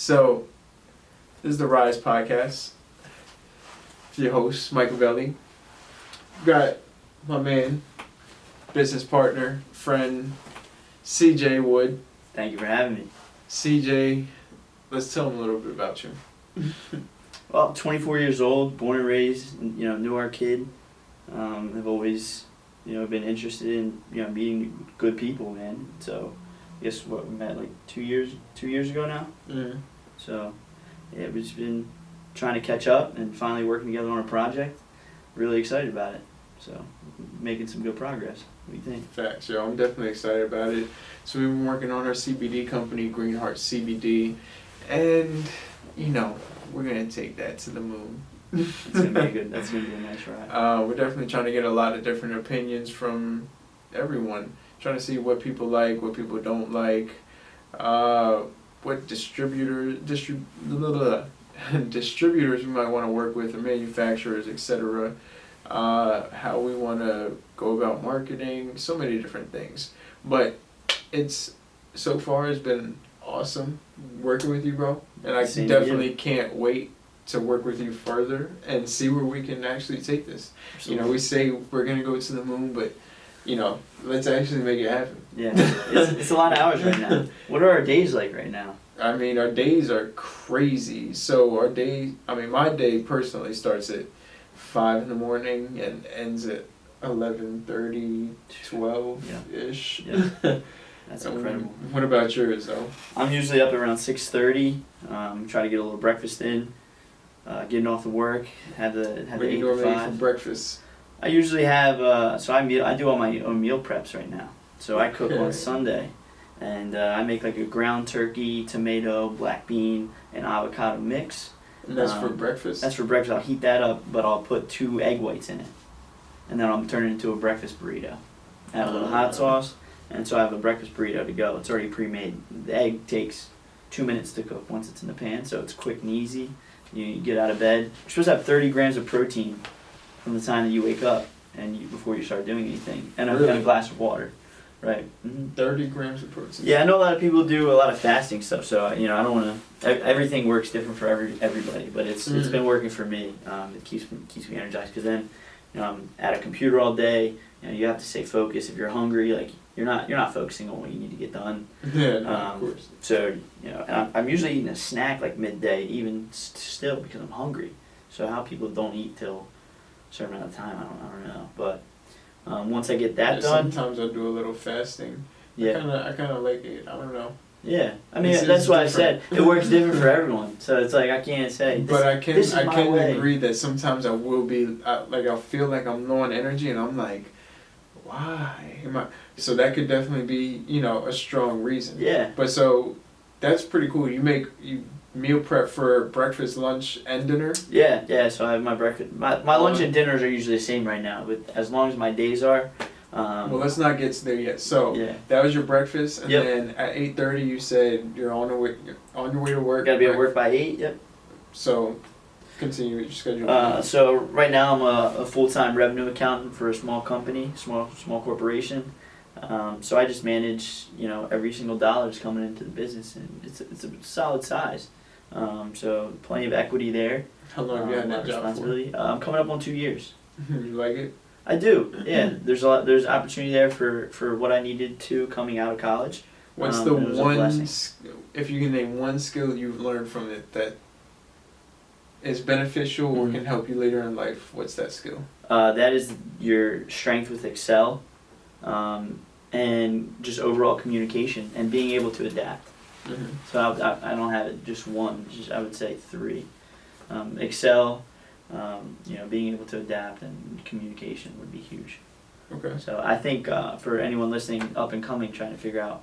So, this is the Rise Podcast. It's your host, Michael Belli. Got my man, business partner, friend, CJ Wood. Thank you for having me. CJ, let's tell him a little bit about you. Well, 24 years old, born and raised, Newark kid. I've always, been interested in, meeting good people, man. So, I guess we met like 2 years ago now. Mm-hmm. So, yeah, we've just been trying to catch up and finally working together on a project. Really excited about it. So, making some good progress. What do you think? Facts, yo. I'm definitely excited about it. So we've been working on our CBD company, Greenheart CBD, and we're gonna take that to the moon. That's gonna be a nice ride. We're definitely trying to get a lot of different opinions from everyone. Trying to see what people like, what people don't like, what distributors we might want to work with, or manufacturers, etc. How we want to go about marketing, so many different things. But so far it's been awesome working with you, bro. And I definitely can't wait to work with you further and see where we can actually take this. Absolutely. We say we're going to go to the moon, but let's actually make it happen. Yeah, it's a lot of hours right now. What are our days like right now? I mean, our days are crazy. So my day personally starts at 5 in the morning and ends at 11:30, 12-ish. Yeah. That's incredible. What about yours, though? I'm usually up around 6:30. Try to get a little breakfast in. Getting off of work, have the 8 to 5. What do you normally eat for breakfast? I usually have I do all my own meal preps right now. So I cook on Sunday, and I make like a ground turkey, tomato, black bean, and avocado mix. And that's for breakfast? That's for breakfast. I'll heat that up, but I'll put 2 egg whites in it, and then I'll turn it into a breakfast burrito. Add a little hot sauce, and so I have a breakfast burrito to go. It's already pre-made. The egg takes 2 minutes to cook once it's in the pan, so it's quick and easy. You get out of bed. You're supposed to have 30 grams of protein from the time that you wake up and before you start doing anything, and a glass of water, right? Mm-hmm. 30 grams of protein. Yeah, I know a lot of people do a lot of fasting stuff, so I don't want to. Everything works different for everybody, but it's been working for me. It keeps me energized because then I'm at a computer all day. You have to stay focused. If you're hungry, like you're not focusing on what you need to get done. Yeah, no, of course. So and I'm usually eating a snack like midday, even still because I'm hungry. So how people don't eat till a certain amount of time, I don't know. But once I get that done, sometimes I do a little fasting. Yeah, I kind of like it. I don't know. Yeah, I mean that's why I said it works different for everyone. So it's like I can't say. But I can agree that sometimes I will be I'll feel like I'm low on energy, and I'm like, why am I? So that could definitely be a strong reason. Yeah. But so that's pretty cool. You meal prep for breakfast, lunch, and dinner? Yeah. So I have my breakfast. My lunch and dinners are usually the same right now, but as long as my days are. Well, let's not get to there yet. So that was your breakfast, and then at 8:30 you said you're on your way to work. Gotta be at work by 8. Yep. So continue your schedule. So right now I'm a full-time revenue accountant for a small company, small corporation. So I just manage every single dollar that's coming into the business, and it's a solid size. So plenty of equity there. How long have you had that job for? I'm coming up on 2 years. You like it? I do. Yeah. There's opportunity there for what I needed to coming out of college. What's the one? If you can name one skill you've learned from it that is beneficial or can help you later in life, what's that skill? That is your strength with Excel, and just overall communication and being able to adapt. Mm-hmm. So I don't have it just one. I would say 3. Excel, being able to adapt, and communication would be huge. Okay. So I think for anyone listening, up and coming, trying to figure out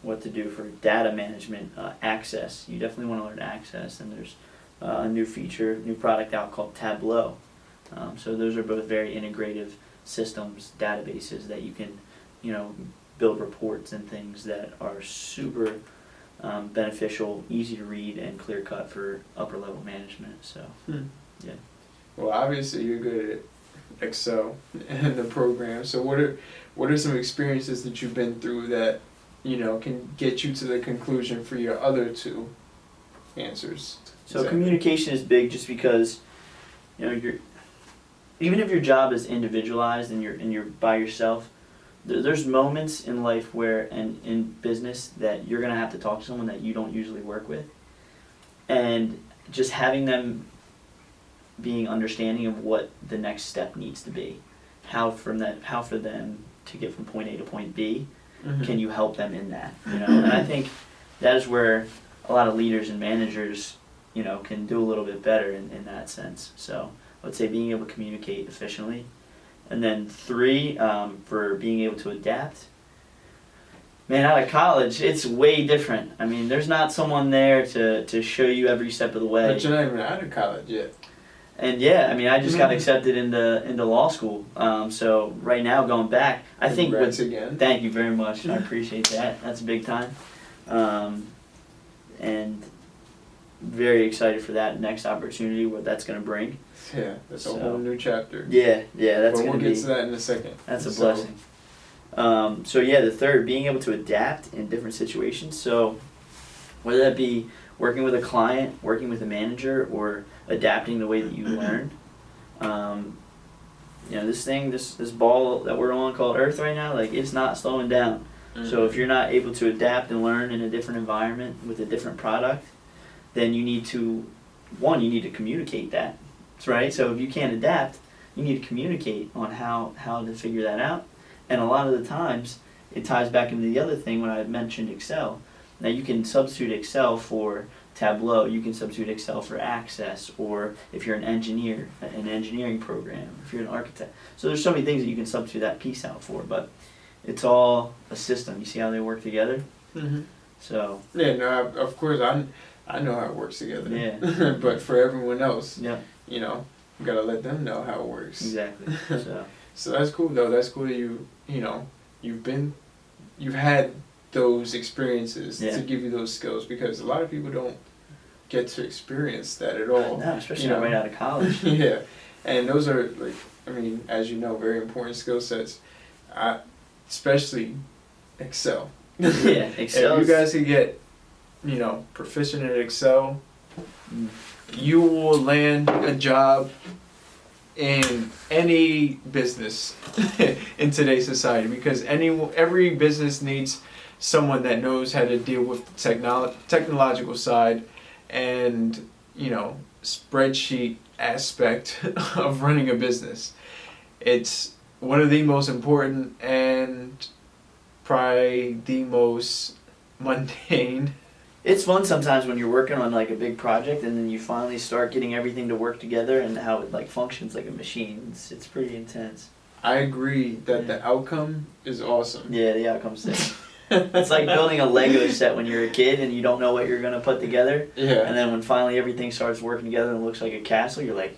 what to do for data management, Access. You definitely want to learn Access, and there's a new product out called Tableau. So those are both very integrative systems, databases that you can, build reports and things that are super beneficial, easy to read, and clear cut for upper level management. So, yeah. Well, obviously you're good at Excel and the program. So what are some experiences that you've been through that can get you to the conclusion for your other 2 answers. So Exactly. communication is big, just because, you know, even if your job is individualized and you're by yourself, there's moments in life where, and in business, that you're gonna have to talk to someone that you don't usually work with, and just having them being understanding of what the next step needs to be, how for them to get from point A to point B. Mhm. Can you help them in that? You know, and I think that is where a lot of leaders and managers, you know, can do a little bit better in that sense. So I would say being able to communicate efficiently. And then 3, for being able to adapt. Man, out of college, it's way different. I mean, there's not someone there to show you every step of the way. But you're not even out of college yet. And yeah, I mean, I just got accepted into law school. So right now, going back, I think Congrats again. Thank you very much. I appreciate that. That's big time. And very excited for that next opportunity, what that's going to bring. Yeah, that's a So- whole new chapter. Yeah, that's But going we'll to get be. to that in a second. That's a So- blessing. So yeah, the 3rd, being able to adapt in different situations. So whether that be working with a client, working with a manager, or adapting the way that you learn. You know, this ball that we're on called Earth right now, like, it's not slowing down. So if you're not able to adapt and learn in a different environment with a different product, then you need to communicate that, right? So if you can't adapt, you need to communicate on how to figure that out. And a lot of the times, it ties back into the other thing when I mentioned Excel. Now you can substitute Excel for Tableau, you can substitute Excel for Access, or if you're an engineer, an engineering program, if you're an architect. So there's so many things that you can substitute that piece out for, but it's all a system. You see how they work together? Mm-hmm. So, Yeah, no, of course I know how it works together. Yeah. But for everyone else, yeah, you know, you gotta let them know how it works. exactly. So, So that's cool though. That's cool that you've had those experiences Yeah. to give you those skills, because a lot of people don't get to experience that at all. no, especially You know. right out of college. Yeah, and those are, like, I mean, as you know, very important skill sets. Especially Excel. Yeah, Excel. If you guys could get, proficient at Excel, Mm. you will land a job in any business in today's society, because every business needs someone that knows how to deal with the technological side and spreadsheet aspect of running a business. It's one of the most important and probably the most mundane. It's fun sometimes when you're working on like a big project and then you finally start getting everything to work together and how it like functions like a machine. It's pretty intense. I agree that the outcome is awesome. Yeah, the outcome's sick. It's like building a Lego set when you're a kid and you don't know what you're gonna put together. Yeah. And then when finally everything starts working together and looks like a castle, you're like,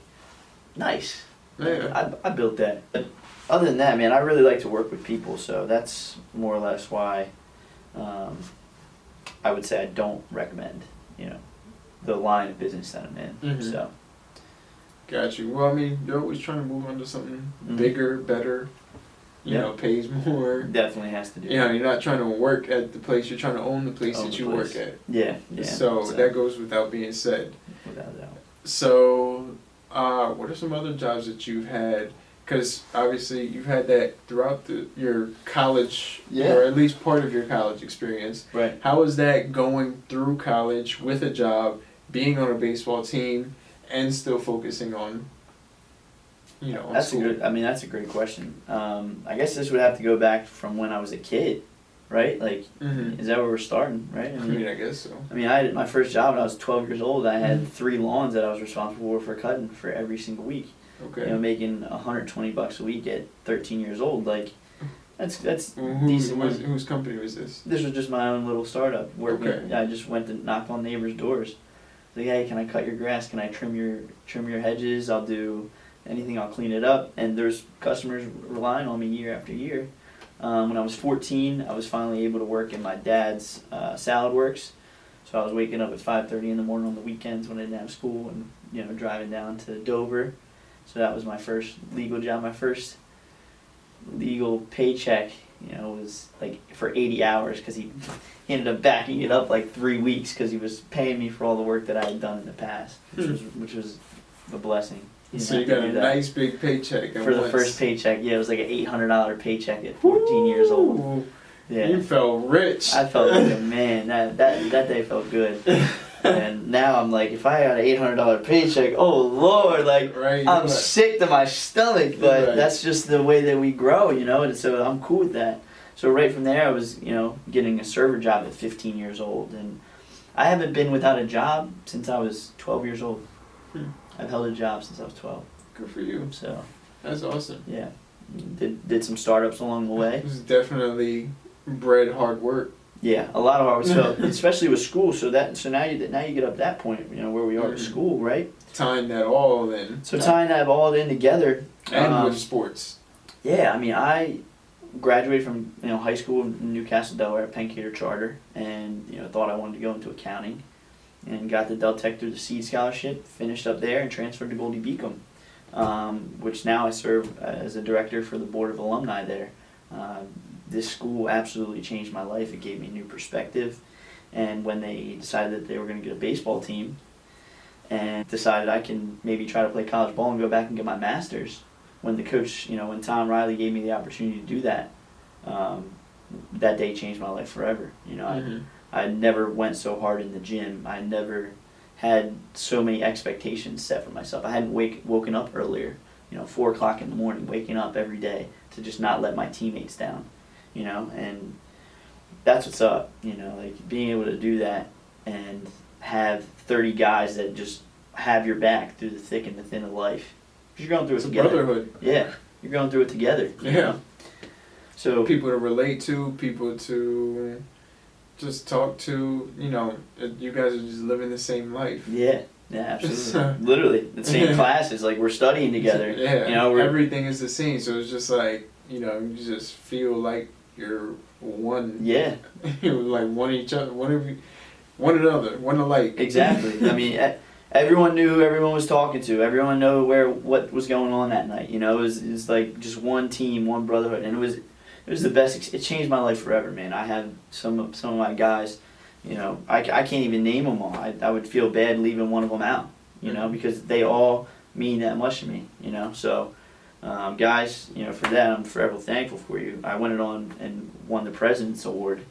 nice. Yeah. I built that. But other than that, man, I really like to work with people, so that's more or less why I would say I don't recommend, the line of business that I'm in. Mhm. So Got you. Well, I mean, you're always trying to move on to something Mhm. bigger, better, Yeah. pays more. definitely has to do. You're not trying to work at the place, you're trying to own the place Own that the you place. work at. Yeah. So that goes without being said. without a doubt. So, what are some other jobs that you've had? Because obviously you've had that throughout your college, Yeah. or at least part of your college experience. Right. How is that going through college with a job, being on a baseball team, and still focusing on, on That's school? that's a great question. I guess this would have to go back from when I was a kid, right? Like, Mm-hmm. is that where we're starting, right? I guess so. I had my first job when I was 12 years old. I had 3 lawns that I was responsible for cutting for every single week. Okay. Making $120 a week at 13 years old, like that's Who, decent money. whose company was this? This was just my own little startup working. Okay. I just went to knock on neighbors' doors. Like, hey, can I cut your grass? Can I trim your hedges? I'll do anything. I'll clean it up. And there's customers relying on me year after year. When I was 14, I was finally able to work in my dad's salad works. So I was waking up at 5:30 in the morning on the weekends when I didn't have school, and driving down to Dover. So that was my first legal job, my first legal paycheck You know, it was like for 80 hours because he ended up backing it up like 3 weeks because he was paying me for all the work that I had done in the past, which was a blessing. So you got a nice big paycheck for the first paycheck. Yeah, it was like an $800 paycheck at 14 years old. Yeah, you felt rich. I felt like a man. That day felt good. And now I'm like, if I got an $800 paycheck, oh Lord, like I'm sick to my stomach. But that's just the way that we grow, you know. And so I'm cool with that. So right from there, I was, you know, getting a server job at 15 years old, and I haven't been without a job since I was 12 years old. I've held a job since I was 12. Good for you. So that's awesome. Yeah, did some startups along the way. It was definitely bred hard work. Yeah, a lot of ours, so especially with school. So now you get up that point, you know, where we are at school, right? Tying that all in. So tying that all in together. And with sports. Yeah, I mean, I graduated from high school in Newcastle, Delaware, at Penn Cater Charter, and thought I wanted to go into accounting, and got the Del Tech through the Seed Scholarship. Finished up there and transferred to Goldie Beacom, which now I serve as a director for the board of alumni there. This school absolutely changed my life. It gave me a new perspective. And when they decided that they were going to get a baseball team and decided I can maybe try to play college ball and go back and get my master's, when the coach, when Tom Riley gave me the opportunity to do that, that day changed my life forever. I never went so hard in the gym. I never had so many expectations set for myself. I hadn't woken up earlier, 4 o'clock in the morning, waking up every day to just not let my teammates down. And that's what's up, like being able to do that and have 30 guys that just have your back through the thick and the thin of life. Because you're going through it together. Brotherhood. Yeah, you're going through it together. Yeah. So people to relate to, people to just talk to, you guys are just living the same life. Yeah. Yeah, absolutely. Literally, the same classes, like we're studying together. Yeah, everything is the same, so it's just like, you just feel like you're one. Yeah. You're like one each other, one another, one alike. Exactly. I mean, everyone knew who everyone was talking to. Everyone knew what was going on that night. It was like just one team, one brotherhood, and it was the best. It changed my life forever, man. I had some of my guys. I can't even name them all. I would feel bad leaving one of them out. Because they all mean that much to me. So. Guys, for that, I'm forever thankful for you. I went on and won the President's Award.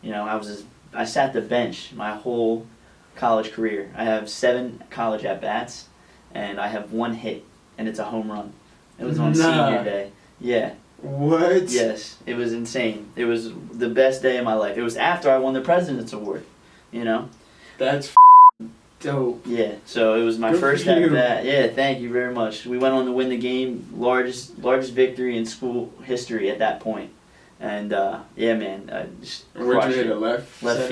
I sat the bench my whole college career. I have 7 college at-bats, and I have 1 hit, and it's a home run. It was on senior day. Yeah. What? Yes, it was insane. It was the best day of my life. It was after I won the President's Award, That's dope. Yeah, so it was my first at bat. Yeah, thank you very much. We went on to win the game, largest victory in school history at that point. And yeah, man, just where'd you hit it? Left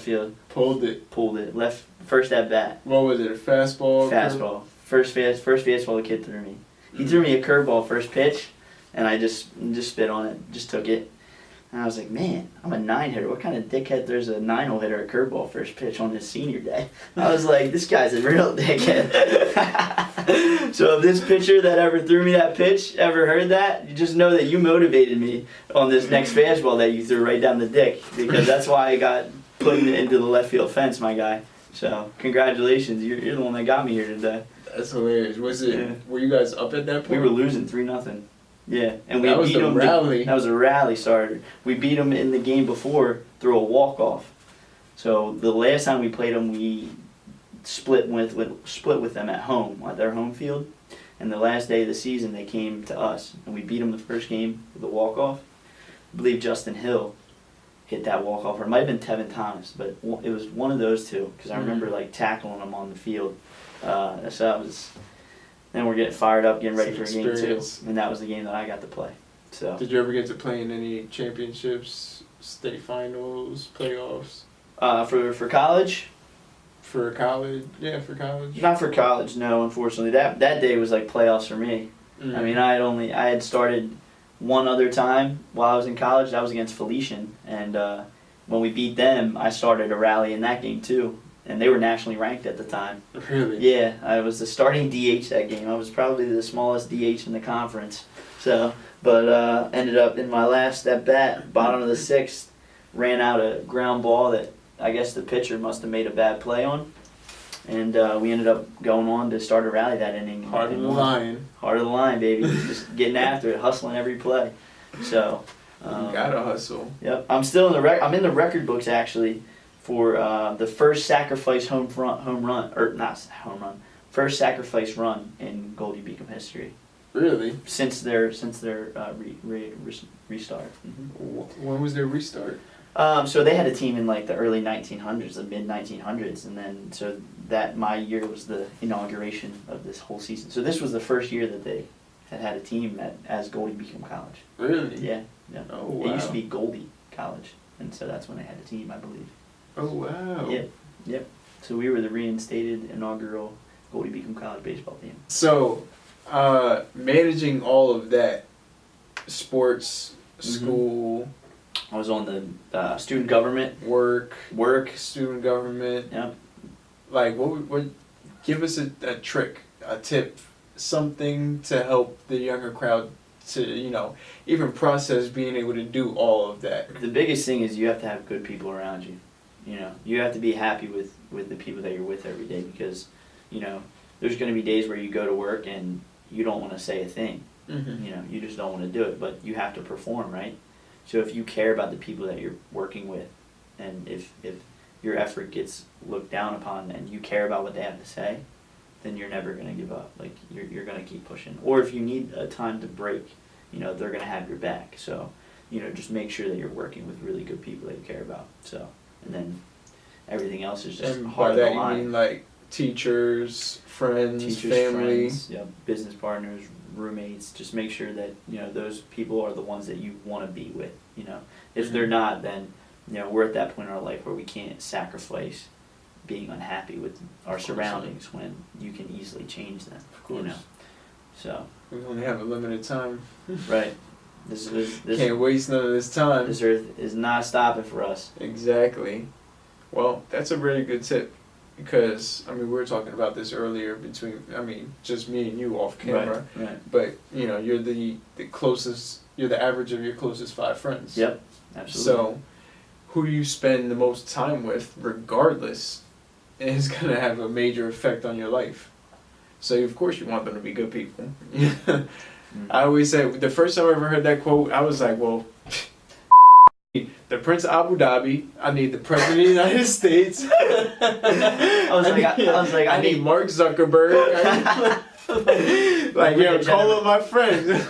field. Pulled it. Left first at bat. What was it? A fastball? Fastball. First fastball the kid threw me. He threw me a curveball first pitch, and I just spit on it, just took it. And I was like, man, I'm a 9-hitter. What kind of dickhead throws a 9-hole hitter a curveball first pitch on his senior day? I was like, this guy's a real dickhead. So if this pitcher that ever threw me that pitch ever heard that, you just know that you motivated me on this next fastball that you threw right down the dick. Because that's why I got put into the left field fence, my guy. So congratulations, you're the one that got me here today. That's hilarious. Were you guys up at that point? We were losing 3-0. Yeah, and we beat them. That was a rally starter. We beat them in the game before through a walk-off. So the last time we played them, we split with them at home, at their home field. And the last day of the season, they came to us, and we beat them the first game with a walk-off. I believe Justin Hill hit that walk-off, or it might have been Tevin Thomas, but it was one of those two, because I remember tackling them on the field. So that was. Then we're getting fired up, getting ready for game 2, and that was the game that I got to play. So. Did you ever get to play in any championships, state finals, playoffs? For college? For college, yeah, for college. Not for college, no. Unfortunately, that day was like playoffs for me. Mm-hmm. I mean, I had started one other time while I was in college. That was against Felician, and when we beat them, I started a rally in that game too. and they were nationally ranked at the time. Really? Yeah, I was the starting DH that game. I was probably the smallest DH in the conference. So, but ended up in my last at bat, bottom of the sixth, ran out a ground ball that I guess the pitcher must have made a bad play on, and we ended up going on to start a rally that inning. Heart of and the won. lion. Heart of the line, baby. Just getting after it, hustling every play. So. You gotta hustle. Yep, I'm still in the I'm in the record books actually for the first sacrifice home run, or not home run, first sacrifice run in Goldie Beacom history Really? since their restart. When was their restart? So they had a team in like the early 1900s, the mid 1900s, and then so that my year was the inauguration of this whole season. So this was the first year that they had a team as Goldie Beacom College. Really? Yeah. Yeah. Oh, wow. It used to be Goldie College, and so that's when they had a team, I believe. Oh, wow. Yep. So we were the reinstated inaugural Goldie Beacom College baseball team. So, managing all of that, sports, school, I was on the student government. work, Work. student government. Yep. Like, what give us a trick, a tip, something to help the younger crowd to, even process being able to do all of that. The biggest thing is you have to have good people around you. You have to be happy with the people that you're with every day because, there's going to be days where you go to work and you don't want to say a thing. Mm-hmm. You just don't want to do it, but you have to perform, right? So if you care about the people that you're working with, and if your effort gets looked down upon and you care about what they have to say, then you're never going to give up. Like, you're going to keep pushing. Or if you need a time to break, they're going to have your back. So, just make sure that you're working with really good people that you care about. So, and then everything else is just And by hard to that line. you mean like teachers, friends, Teachers, family. friends, business partners, roommates. Just make sure that those people are the ones that you want to be with. If they're not, then we're at that point in our life where we can't sacrifice being unhappy with our surroundings when you can easily change them. Of course. So. We only have a limited time. Right. This Can't waste none of this time. This earth is not stopping for us. Exactly. Well, that's a really good tip because we were talking about this earlier just me and you off camera. Right. But you're the closest. You're the average of your closest 5 friends. Yep. Absolutely. So, who you spend the most time with, regardless, is gonna have a major effect on your life. So of course you want them to be good people. I always say the first time I ever heard that quote, I was like, well, the Prince of Abu Dhabi. I need the President of the United States. I need Mark Zuckerberg. Call up my friends.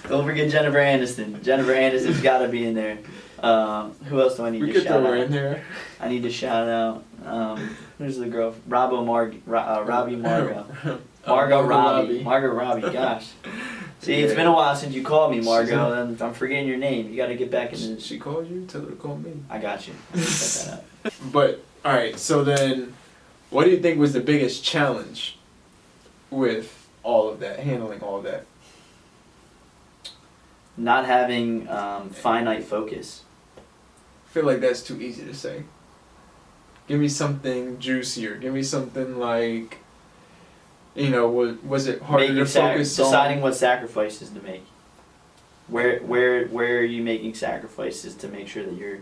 Don't forget Jennifer Aniston. Jennifer Aniston's got to be in there. Who else do I need to shout out? We could throw her in there. I need to shout out. Who's the girl? Robbie Margot. Margot Robbie. Gosh. See, it's been a while since you called me, Margot, and I'm forgetting your name. You got to get back in. She called you? Tell her to call me. I got you. Set that up. But, alright, so then, what do you think was the biggest challenge with all of that, handling all of that? Not having finite focus. I feel like that's too easy to say. Give me something juicier. Give me something like, was it harder to focus on? Deciding what sacrifices to make. Where are you making sacrifices to make sure that you're,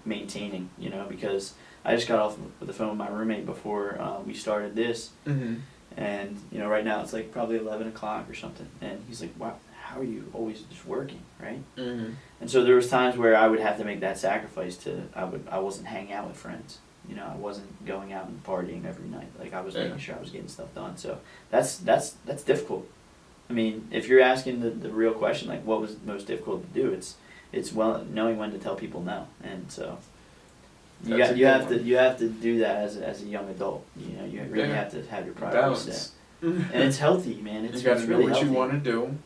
maintaining, because I just got off the phone with my roommate before we started this, Mm-hmm. and, right now it's like probably 11 o'clock or something, and he's like, wow, how are you always just working, right? Mm-hmm. And so there was times where I would have to make that sacrifice I wasn't hanging out with friends. I wasn't going out and partying every night. Like, I was making sure I was getting stuff done. So that's difficult. If you're asking the real question, like what was most difficult to do, it's knowing when to tell people no. And so you have to do that as a young adult. You really have to have your priorities set. And it's healthy, man. You got to know really what healthy. you want to do.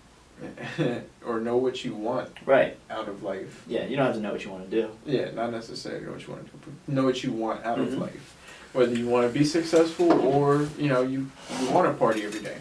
Or know what you want out of life. Yeah, you don't have to know what you want to do. Yeah, not necessarily know what you want to do, but know what you want out of life. Whether you want to be successful or, you want to party every day.